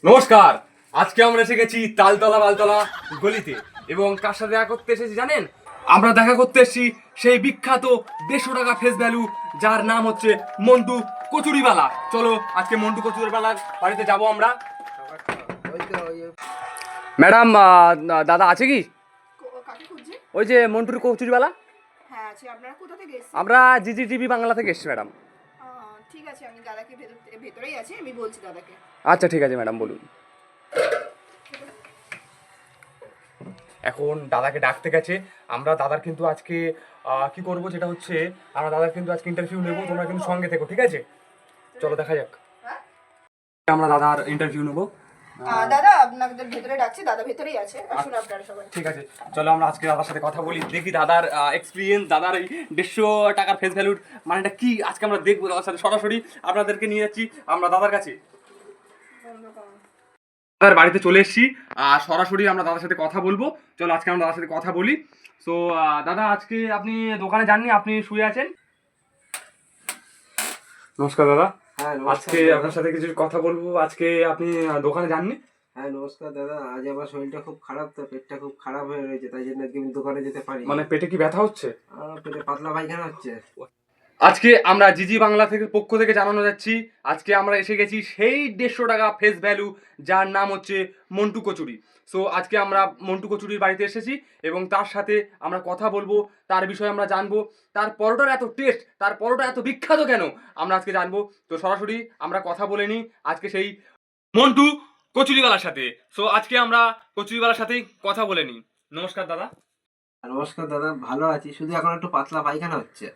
নমস্কার। আজকে আমরা এসে গেছি তালতলা বালতলা গলিতে এবং কার সাথে দেখা করতে এসেছি জানেন? আমরা দেখা করতে এসেছি সেই বিখ্যাত 150 টাকা ফেস ভ্যালু যার নাম হচ্ছে মন্টু কচুরিওয়ালা। চলো আজকে মন্টু কচুরিওয়ালার বাড়িতে যাব আমরা। ম্যাডাম, দাদা আছে কি? কাকে খুঁজছে? ওই যে মন্টুর কচুরিওয়ালা। হ্যাঁ আছে। আপনারা কোথা থেকে এসেছেন? আমরা জিজি টিভি বাংলা থেকে এসেছি ম্যাডাম। ঠিক আছে, আমি দাদাকে ভেতরেই আছে, আমি বলছি দাদাকে। আচ্ছা ঠিক আছে ম্যাডাম, বলুন। এখন দাদাকে ডাকতে গেছে। আমরা দাদার কিন্তু আজকে কি করব যেটা হচ্ছে, আমরা দাদার কিন্তু আজকে ইন্টারভিউ নেব। তোমরা কিন্তু সঙ্গে থেকো, ঠিক আছে? চলো দেখা যাক। হ্যাঁ? আমরা দাদার ইন্টারভিউ নেব। দাদা আপনাদের ভেতরে ডাকছি, দাদা ভেতরেই আছে, আসুন আপনারা সবাই। ঠিক আছে, চলো আমরা আজকে দাদার সাথে কথা বলি, দেখি দাদার এক্সপিরিয়েন্স, দাদার এই 150 টাকার ফেস ভ্যালুর মানেটা কি আজকে আমরা দেখবো। দাদার সাথে সরাসরি আপনাদেরকে নিয়ে যাচ্ছি আমরা দাদার কাছে। দাদার বাড়িতে চলে এসেছি আর সরাসরি আমরা দাদার সাথে কথা বলবো। চলো আজকে আমরা দাদার সাথে কথা বলি। সো দাদা, আজকে আপনি দোকানে যাননি, আপনি শুয়ে আছেন। নমস্কার দাদা। হ্যাঁ নমস্কার আজকে দাদা। আপনার সাথে কিছু কথা বলবো। আজকে আপনি দোকানে যাননি? হ্যাঁ নমস্কার দাদা, আজ আমার শরীরটা খুব খারাপ, তো পেটটা খুব খারাপ হয়ে রয়েছে, তাই জন্য আজকে আমি দোকানে যেতে পারি। মানে পেটে কি ব্যথা হচ্ছে? পেটে পাতলা পায়খানা হচ্ছে। আজকে আমরা জিজি বাংলা থেকে পক্ষ থেকে জানানো যাচ্ছি, আজকে আমরা এসে গেছি সেই 150 টাকা ফেস ভ্যালু যার নাম হচ্ছে মন্টু কচুরি। সো আজকে আমরা মন্টু কচুরির বাড়িতে এসেছি এবং তার সাথে আমরা কথা বলবো, তার বিষয়ে আমরা জানবো, তার পরোটার এত টেস্ট, তার পরোটা এত বিখ্যাত কেন আমরা আজকে জানবো। তো সরাসরি আমরা কথা বলে নিই আজকে সেই মন্টু কচুরিওয়ালার সাথে। সো আজকে আমরা কচুরিওয়ালার সাথেই কথা বলে নিই। নমস্কার দাদা। নমস্কার দাদা, ভালো আছি, শুধু এখন একটু পাতলা পায়খানা হচ্ছে।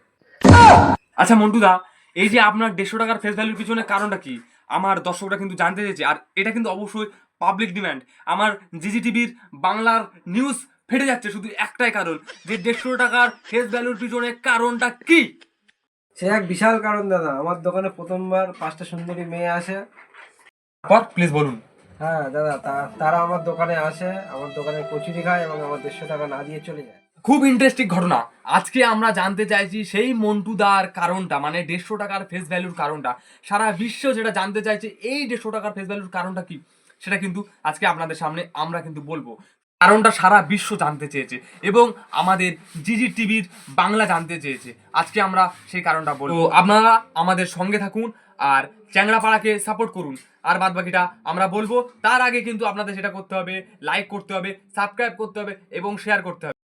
আচ্ছা মন্টুদা, এই যে আপনার 150 টাকার ফেস ভ্যালুর পিছনে কারণটা কি? আমার দর্শকরা কিন্তু জানতে চেয়েছে, আর এটা কিন্তু অবশ্যই পাবলিক ডিমান্ড। আমার জিজি টিভির বাংলার নিউজ ফেটে যাচ্ছে শুধু একটাই কারণ, যে 150 টাকার ফেস ভ্যালুর পিছনে কারণটা কি? সে এক বিশাল কারণ দাদা, আমার দোকানে প্রথমবার 5টা সুন্দরী মেয়ে আসে। প্লিজ বলুন। হ্যাঁ দাদা, তারা আমার দোকানে আসে, আমার দোকানে কচুরি খায় এবং আমার 150 টাকা না দিয়ে চলে যায়। খুব ইন্টারেস্টিং ঘটনা। আজকে আমরা জানতে চাইছি সেই মন্টুদার কারণটা, মানে 150 টাকার ফেস ভ্যালুর কারণটা। সারা বিশ্ব যেটা জানতে চাইছে এই 150 টাকার ফেস ভ্যালুর কারণটা কি, সেটা কিন্তু আজকে আপনাদের সামনে আমরা কিন্তু বলবো। কারণটা সারা বিশ্ব জানতে চেয়েছে এবং আমাদের জিজি টিভির বাংলা জানতে চেয়েছে। আজকে আমরা সেই কারণটা বলবো। আপনারা আমাদের সঙ্গে থাকুন আর চ্যাংড়াপাড়াকে সাপোর্ট করুন। আর বাদ বাকিটা আমরা বলবো। তার আগে কিন্তু আপনাদের সেটা করতে হবে, লাইক করতে হবে, সাবস্ক্রাইব করতে হবে এবং শেয়ার করতে হবে।